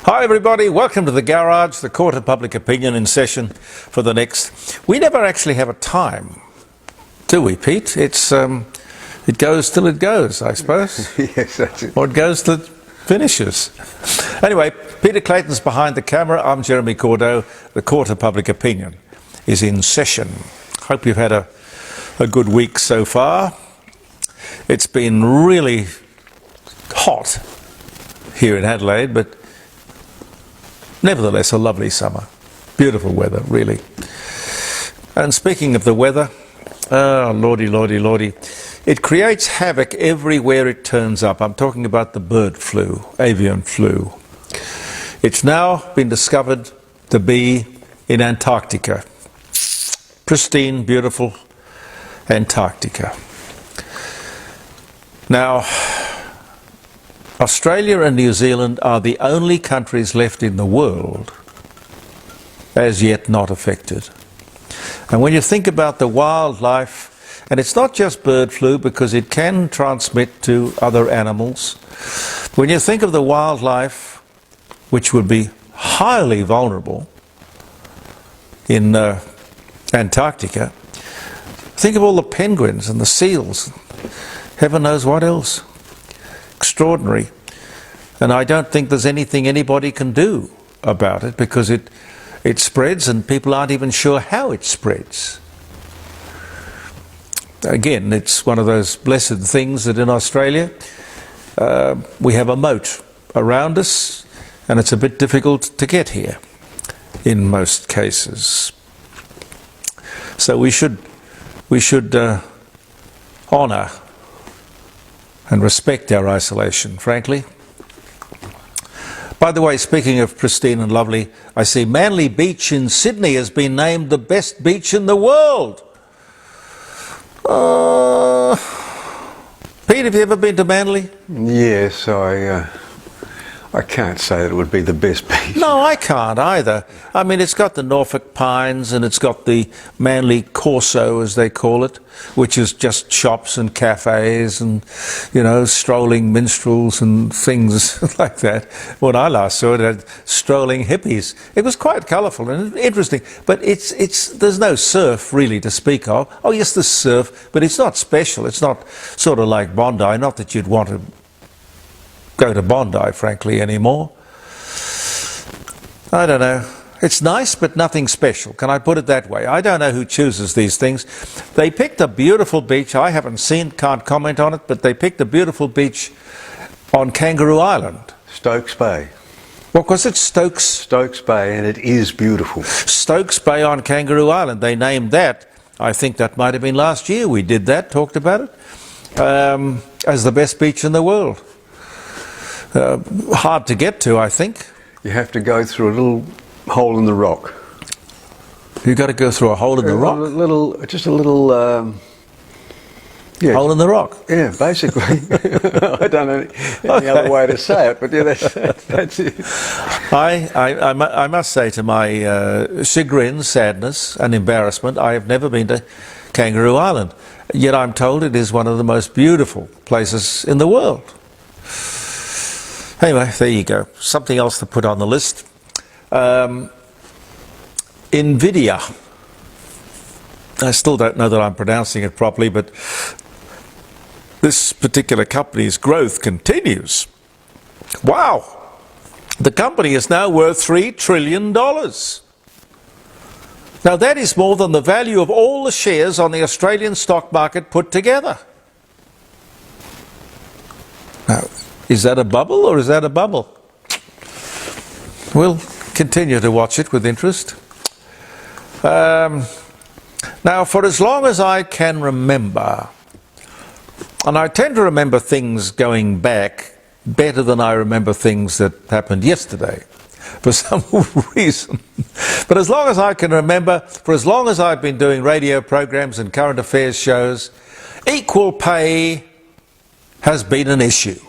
Hi everybody, welcome to the Garage, the Court of Public Opinion in session for the next... We never actually have a time, do we, Pete? It's it goes till it goes, I suppose. Yes, that's it. Or it goes till it finishes. Anyway, Peter Clayton's behind the camera. I'm Jeremy Cordeaux. The Court of Public Opinion is in session. Hope you've had a good week so far. It's been really hot here in Adelaide, but nevertheless a lovely summer. Beautiful weather, really. And speaking of the weather, oh, lordy, lordy, lordy, it creates havoc everywhere it turns up. I'm talking about the bird flu, avian flu. It's now been discovered to be in Antarctica. Pristine, beautiful Antarctica. Now, Australia and New Zealand are the only countries left in the world as yet not affected. And when you think about the wildlife, and it's not just bird flu because it can transmit to other animals, when you think of the wildlife which would be highly vulnerable in Antarctica, think of all the penguins and the seals, heaven knows what else. Extraordinary. And I don't think there's anything anybody can do about it because it spreads and people aren't even sure how it spreads. Again, it's one of those blessed things that in Australia we have a moat around us and it's a bit difficult to get here in most cases. So we should honour and respect our isolation, frankly. By the way, speaking of pristine and lovely, I see Manly Beach in Sydney has been named the best beach in the world. Pete, have you ever been to Manly? Yes, I can't say that it would be the best beach. No, I can't either. I mean, it's got the Norfolk Pines and it's got the Manly Corso, as they call it, which is just shops and cafes and, you know, strolling minstrels and things like that. When I last saw it, it had strolling hippies. It was quite colourful and interesting, but there's no surf really to speak of. Oh yes, there's surf, but it's not special. It's not sort of like Bondi, not that you'd want to go to Bondi, frankly, anymore. I don't know. It's nice, but nothing special. Can I put it that way? I don't know who chooses these things. They picked a beautiful beach. I haven't seen, can't comment on it, but they picked a beautiful beach on Kangaroo Island. Stokes Bay. What was it? Stokes Bay, and it is beautiful. Stokes Bay on Kangaroo Island. They named that. I think that might have been last year. We did that, talked about it, as the best beach in the world. Hard to get to, I think. You have to go through a little hole in the rock. You've got to go through a hole in the rock? Just a little... yeah. Hole in the rock? Yeah, basically. I don't know any other way to say it, but yeah, that's it. I must say, to my chagrin, sadness and embarrassment, I have never been to Kangaroo Island. Yet I'm told it is one of the most beautiful places in the world. Anyway, there you go. Something else to put on the list. NVIDIA. I still don't know that I'm pronouncing it properly, but this particular company's growth continues. Wow! The company is now worth $3 trillion. Now that is more than the value of all the shares on the Australian stock market put together. Now, is that a bubble or is that a bubble? We'll continue to watch it with interest. Now, for as long as I can remember, and I tend to remember things going back better than I remember things that happened yesterday, for some reason. But as long as I can remember, for as long as I've been doing radio programs and current affairs shows, equal pay has been an issue.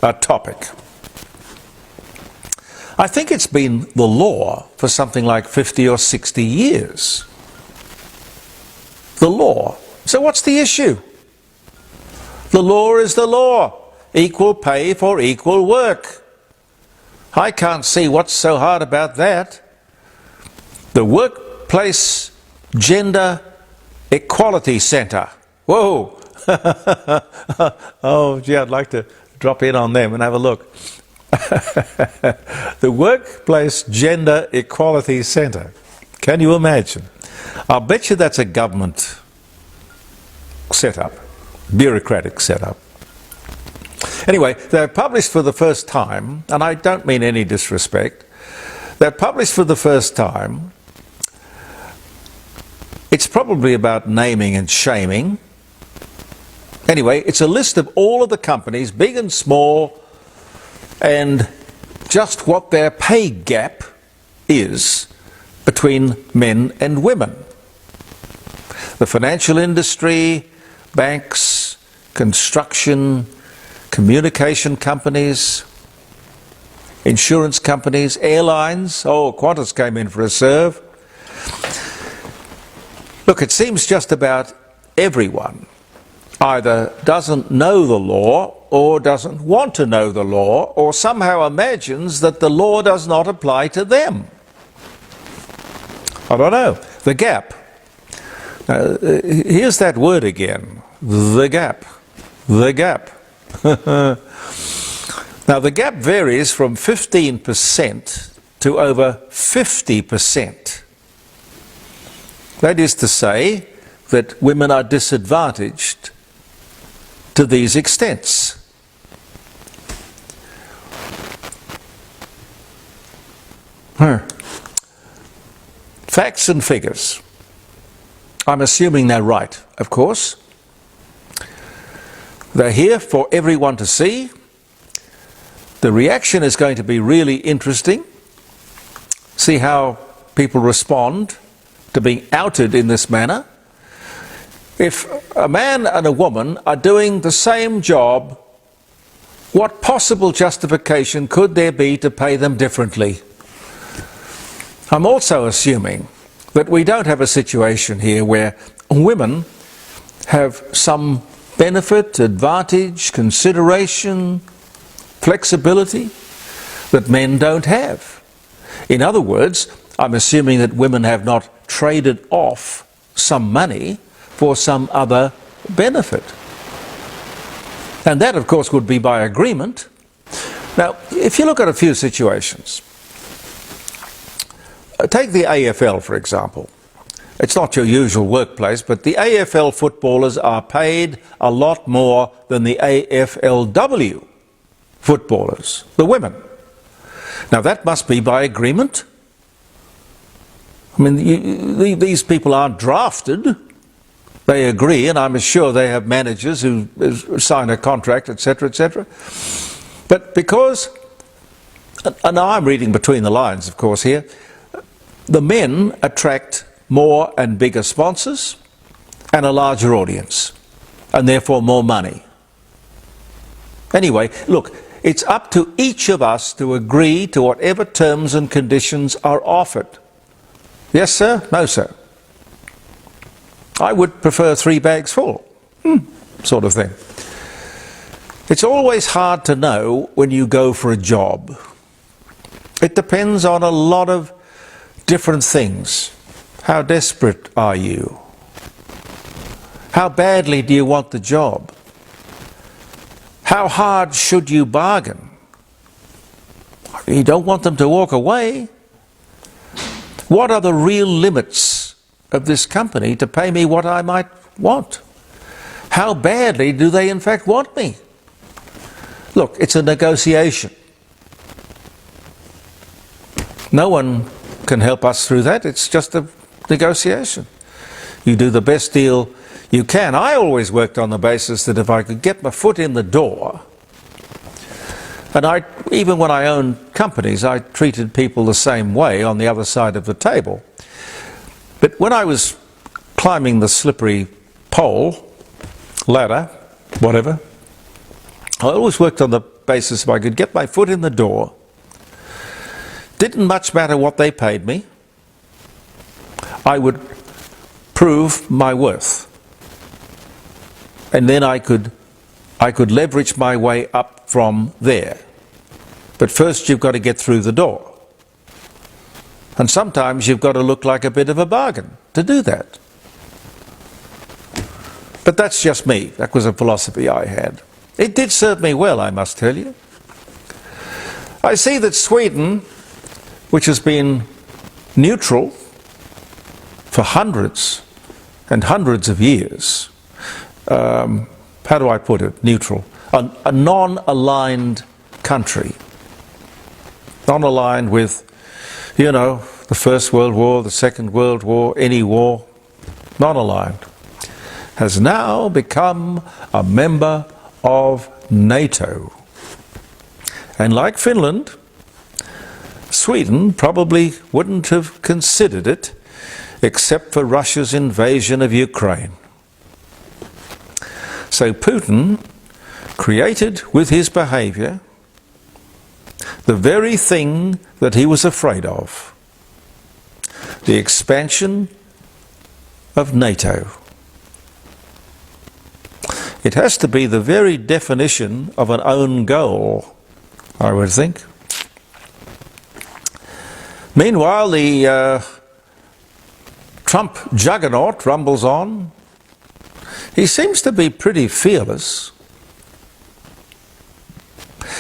A topic. I think it's been the law for something like 50 or 60 years. The law. So what's the issue? The law is the law. Equal pay for equal work. I can't see what's so hard about that. The Workplace Gender Equality Centre. Whoa! Oh, gee, I'd like to drop in on them and have a look. The Workplace Gender Equality Centre. Can you imagine? I'll bet you that's a government setup, bureaucratic setup. Anyway, they're published for the first time, and I don't mean any disrespect, they're published for the first time. It's probably about naming and shaming. Anyway, it's a list of all of the companies, big and small, and just what their pay gap is between men and women. The financial industry, banks, construction, communication companies, insurance companies, airlines. Oh, Qantas came in for a serve. Look, it seems just about everyone either doesn't know the law or doesn't want to know the law or somehow imagines that the law does not apply to them. I don't know. The gap. Here's that word again. The gap. The gap. Now, the gap varies from 15% to over 50%. That is to say that women are disadvantaged to these extents. Facts and figures. I'm assuming they're right, of course. They're here for everyone to see. The reaction is going to be really interesting. See how people respond to being outed in this manner. If a man and a woman are doing the same job, what possible justification could there be to pay them differently? I'm also assuming that we don't have a situation here where women have some benefit, advantage, consideration, flexibility that men don't have. In other words, I'm assuming that women have not traded off some money for some other benefit. And that, of course, would be by agreement. Now, if you look at a few situations, take the AFL, for example. It's not your usual workplace, but the AFL footballers are paid a lot more than the AFLW footballers, the women. Now, that must be by agreement. I mean, these people aren't drafted. They agree, and I'm sure they have managers who sign a contract, etc., etc. But because, and I'm reading between the lines, of course, here, the men attract more and bigger sponsors and a larger audience, and therefore more money. Anyway, look, it's up to each of us to agree to whatever terms and conditions are offered. Yes, sir? No, sir? I would prefer 3 bags full, sort of thing. It's always hard to know when you go for a job. It depends on a lot of different things. How desperate are you? How badly do you want the job? How hard should you bargain? You don't want them to walk away. What are the real limits of this company to pay me what I might want? How badly do they in fact want me? Look, it's a negotiation. No one can help us through that. It's just a negotiation. You do the best deal you can. I always worked on the basis that if I could get my foot in the door, and even when I owned companies, I treated people the same way on the other side of the table. But when I was climbing the slippery pole, ladder, whatever, I always worked on the basis if I could get my foot in the door, didn't much matter what they paid me, I would prove my worth. And then I could leverage my way up from there. But first you've got to get through the door. And sometimes you've got to look like a bit of a bargain to do that. But that's just me. That was a philosophy I had. It did serve me well, I must tell you. I see that Sweden, which has been neutral for hundreds and hundreds of years, how do I put it, neutral, a non-aligned country, non-aligned with, you know, the First World War, the Second World War, any war, non-aligned, has now become a member of NATO. And like Finland, Sweden probably wouldn't have considered it except for Russia's invasion of Ukraine. So Putin created with his behavior the very thing that he was afraid of, the expansion of NATO. It has to be the very definition of an own goal, I would think. Meanwhile, the Trump juggernaut rumbles on. He seems to be pretty fearless.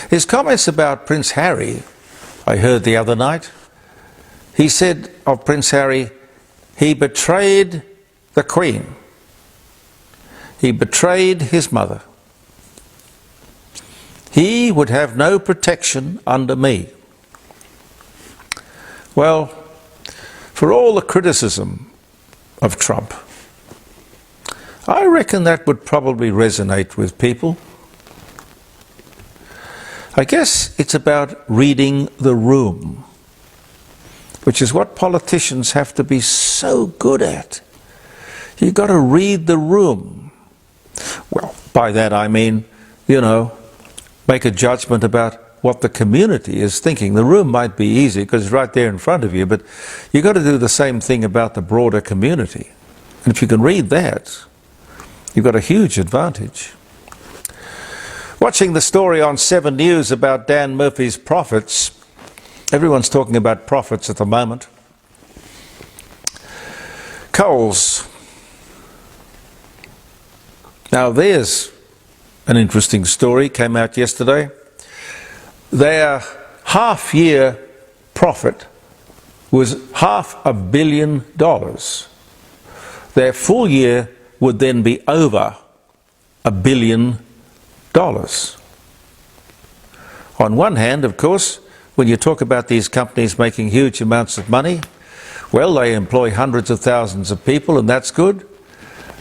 His comments about Prince Harry, I heard the other night, he said of Prince Harry, he betrayed the Queen. He betrayed his mother. He would have no protection under me. Well, for all the criticism of Trump, I reckon that would probably resonate with people. I guess it's about reading the room, which is what politicians have to be so good at. You've got to read the room. Well, by that I mean, you know, make a judgment about what the community is thinking. The room might be easy because it's right there in front of you, but you've got to do the same thing about the broader community. And if you can read that, you've got a huge advantage. Watching the story on 7 News about Dan Murphy's profits, everyone's talking about profits at the moment. Coles. Now there's an interesting story, came out yesterday. Their half-year profit was $500 million. Their full year would then be over $1 billion. On one hand, of course, when you talk about these companies making huge amounts of money, well, they employ hundreds of thousands of people, and that's good.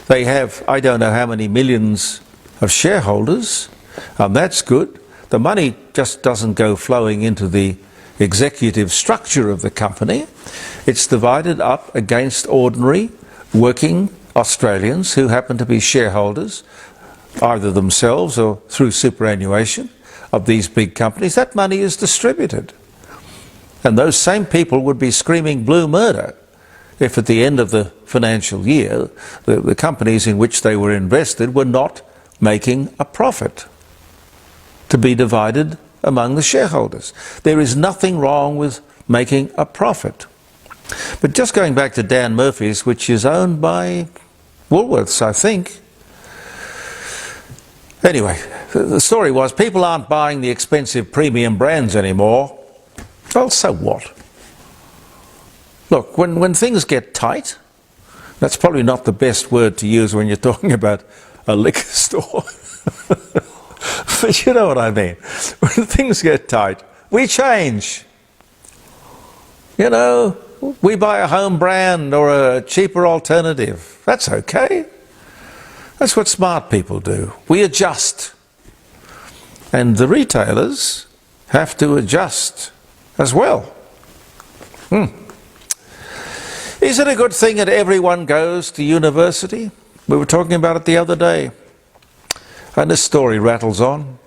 They have, I don't know how many millions of shareholders, and that's good. The money just doesn't go flowing into the executive structure of the company. It's divided up against ordinary working Australians who happen to be shareholders, either themselves or through superannuation of these big companies. That money is distributed. And those same people would be screaming blue murder if at the end of the financial year the companies in which they were invested were not making a profit to be divided among the shareholders. There is nothing wrong with making a profit. But just going back to Dan Murphy's, which is owned by Woolworths, I think. Anyway, the story was people aren't buying the expensive premium brands anymore. Well, so what? Look, when things get tight, that's probably not the best word to use when you're talking about a liquor store. But you know what I mean. When things get tight, we change. You know, we buy a home brand or a cheaper alternative. That's okay. That's what smart people do. We adjust. And the retailers have to adjust as well. Is it a good thing that everyone goes to university? We were talking about it the other day. And this story rattles on.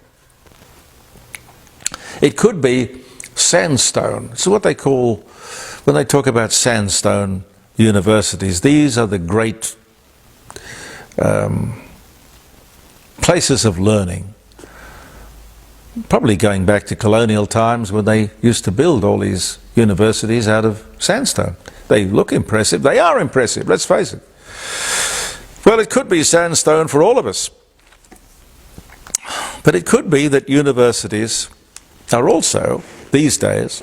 It could be sandstone. It's what they call, when they talk about sandstone universities, these are the great places of learning. probably going back to colonial times when they used to build all these universities out of sandstone. They look impressive. They are impressive, let's face it. Well, it could be sandstone for all of us. But it could be that universities are also, these days,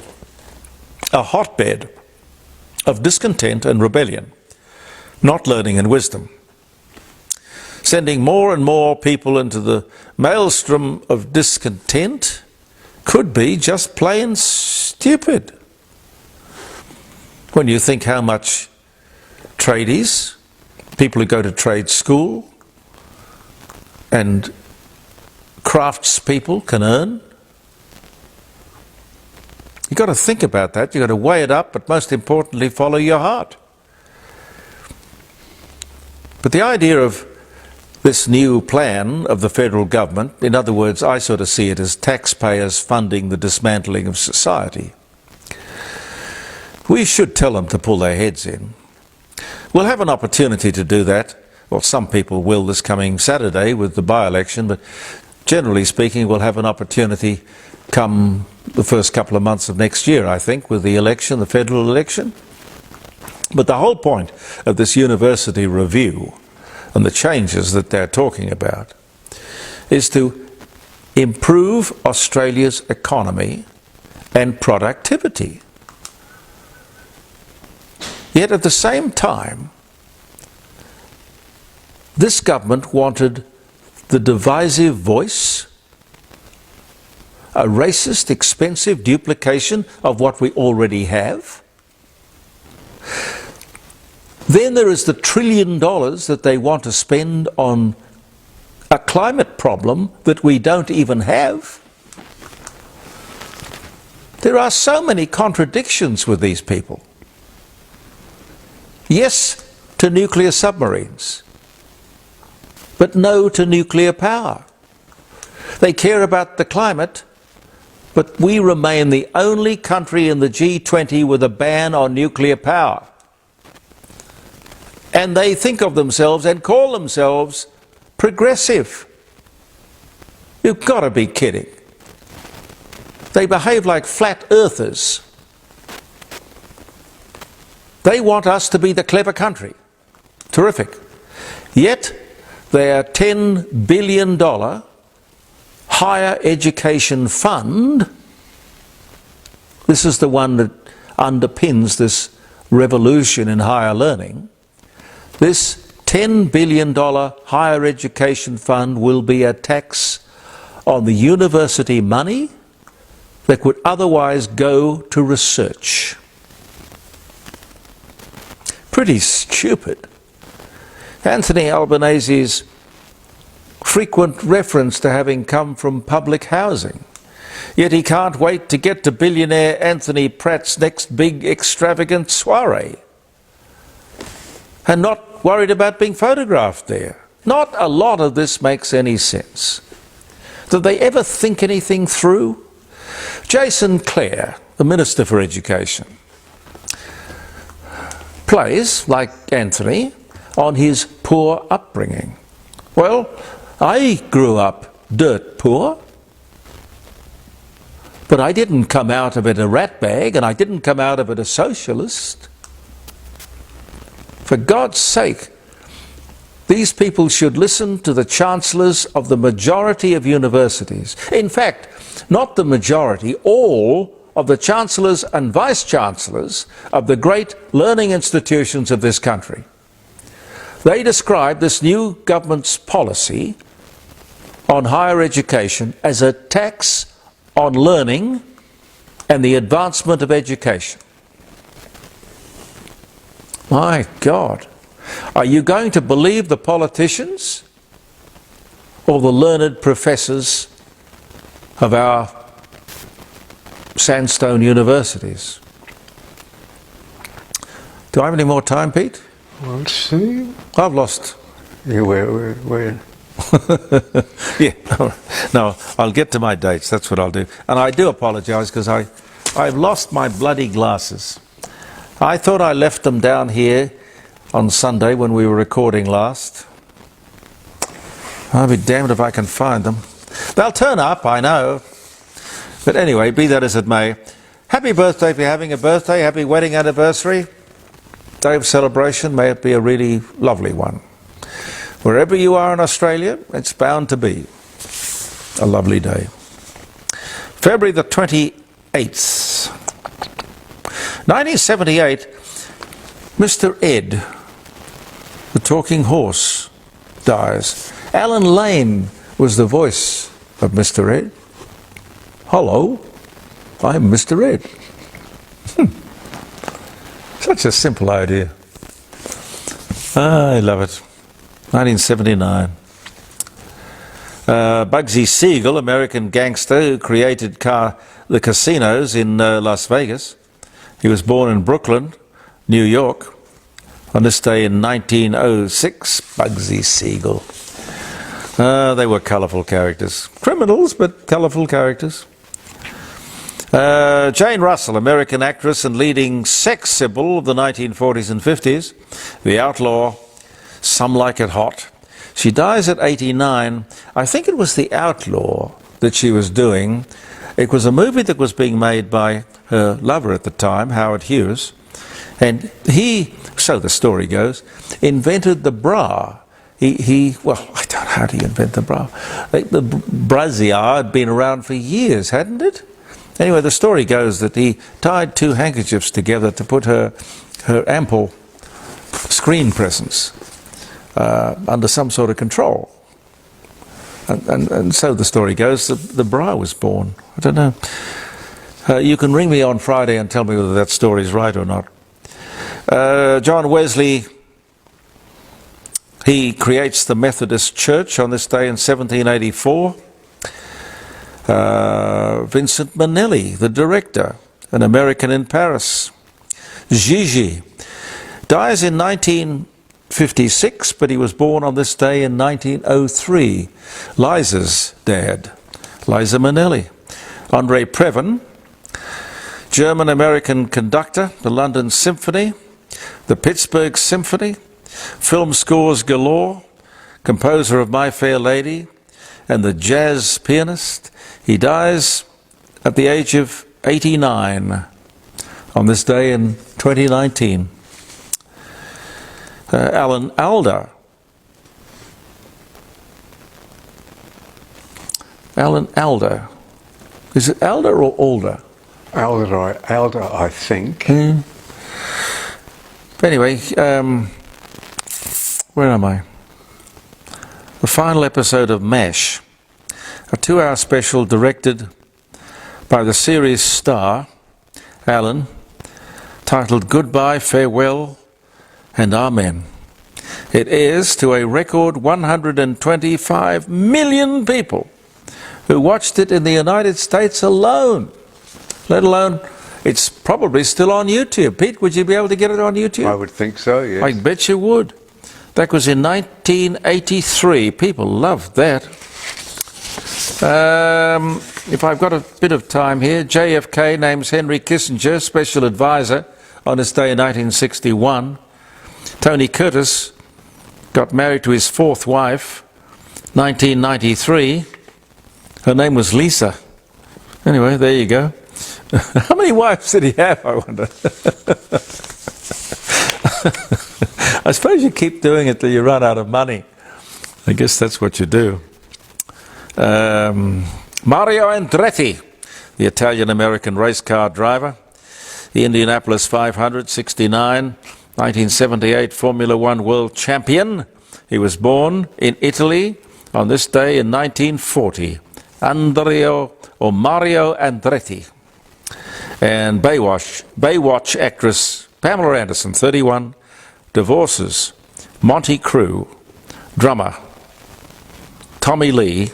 a hotbed of discontent and rebellion, not learning and wisdom, sending more and more people into the maelstrom of discontent could be just plain stupid. When you think how much tradies, people who go to trade school, and craftspeople can earn, you've got to think about that. You've got to weigh it up, but most importantly, follow your heart. But the idea of this new plan of the federal government, in other words, I sort of see it as taxpayers funding the dismantling of society. We should tell them to pull their heads in. We'll have an opportunity to do that. Well, some people will this coming Saturday with the by-election, but generally speaking, we'll have an opportunity come the first couple of months of next year, I think, with the election, the federal election. But the whole point of this university review and the changes that they're talking about is to improve Australia's economy and productivity. Yet at the same time, this government wanted the divisive voice, a racist, expensive duplication of what we already have. Then there is the $1 trillion that they want to spend on a climate problem that we don't even have. There are so many contradictions with these people. Yes to nuclear submarines, but no to nuclear power. They care about the climate, but we remain the only country in the G20 with a ban on nuclear power. And they think of themselves and call themselves progressive. You've got to be kidding. They behave like flat earthers. They want us to be the clever country. Terrific. Yet their $10 billion higher education fund, this is the one that underpins this revolution in higher learning, this $10 billion higher education fund will be a tax on the university money that would otherwise go to research. Pretty stupid. Anthony Albanese's frequent reference to having come from public housing, yet he can't wait to get to billionaire Anthony Pratt's next big extravagant soiree, and not worried about being photographed there. Not a lot of this makes any sense. Did they ever think anything through? Jason Clare, the Minister for Education, plays, like Anthony, on his poor upbringing. Well, I grew up dirt poor, but I didn't come out of it a ratbag, and I didn't come out of it a socialist. For God's sake, these people should listen to the chancellors of the majority of universities. In fact, not the majority, all of the chancellors and vice-chancellors of the great learning institutions of this country. They describe this new government's policy on higher education as a tax on learning and the advancement of education. My God, are you going to believe the politicians or the learned professors of our sandstone universities? Do I have any more time, Pete? Let's see. I've lost. Yeah, we're Yeah, no, I'll get to my dates, that's what I'll do. And I do apologise because I've lost my bloody glasses. I thought I left them down here on Sunday when we were recording last. I'll be damned if I can find them. They'll turn up, I know. But anyway, be that as it may, happy birthday if you're having a birthday, happy wedding anniversary, day of celebration, may it be a really lovely one. Wherever you are in Australia, it's bound to be a lovely day. February the 28th, 1978, Mr. Ed, the talking horse, dies. Alan Lane was the voice of Mr. Ed. Hello, I'm Mr. Ed. Such a simple idea. I love it. 1979. Bugsy Siegel, American gangster who created the casinos in Las Vegas. He was born in Brooklyn, New York, on this day in 1906. Bugsy Siegel. They were colourful characters. Criminals, but colourful characters. Jane Russell, American actress and leading sex symbol of the 1940s and 50s. The outlaw, Some Like It Hot. She dies at 89. I think it was The Outlaw that she was doing. It was a movie that was being made by her lover at the time, Howard Hughes. And he, so the story goes, invented the bra. Well, I don't know how to invent the bra. The brassiere had been around for years, hadn't it? Anyway, the story goes that he tied two handkerchiefs together to put her ample screen presence under some sort of control. And so the story goes that the bra was born. I don't know. You can ring me on Friday and tell me whether that story is right or not. John Wesley, he creates the Methodist Church on this day in 1784. Vincent Minnelli, the director, an American in Paris. Gigi dies in 1956, but he was born on this day in 1903. Liza's dad, Liza Minnelli. Andre Previn, German-American conductor, the London Symphony, the Pittsburgh Symphony, film scores galore, composer of My Fair Lady, and the jazz pianist. He dies at the age of 89 on this day in 2019. Alan Alda. Alan Alda. Is it Alda or Alder? Alda, I think. Anyway, where am I? The final episode of MASH, a 2-hour special directed by the series star, Alan, titled Goodbye, Farewell and Amen. It airs to a record 125 million people who watched it in the United States alone, let alone it's probably still on YouTube. Pete, would you be able to get it on YouTube? I would think so, yes. I bet you would. That was in 1983. People loved that. If I've got a bit of time here, JFK names Henry Kissinger special advisor on this day in 1961. Tony Curtis got married to his 4th wife, 1993. Her name was Lisa. Anyway, there you go. How many wives did he have, I wonder? I suppose you keep doing it till you run out of money. I guess that's what you do. Mario Andretti, the Italian-American race car driver, the Indianapolis 500, 69, 1978 Formula One world champion. He was born in Italy on this day in 1940. Mario Andretti. And Baywatch actress Pamela Anderson, 31, divorces Monty Crew, drummer Tommy Lee.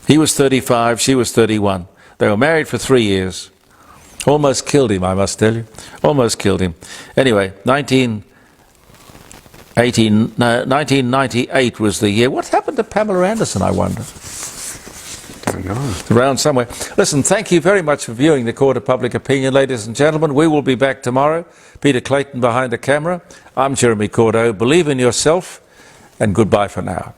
He was 35, she was 31. They were married for 3 years. Almost killed him, I must tell you. Almost killed him. Anyway, 1998 was the year. What happened to Pamela Anderson, I wonder? Don't know. Around somewhere. Listen, thank you very much for viewing the Court of Public Opinion, ladies and gentlemen. We will be back tomorrow. Peter Clayton behind the camera. I'm Jeremy Cordeaux. Believe in yourself, and goodbye for now.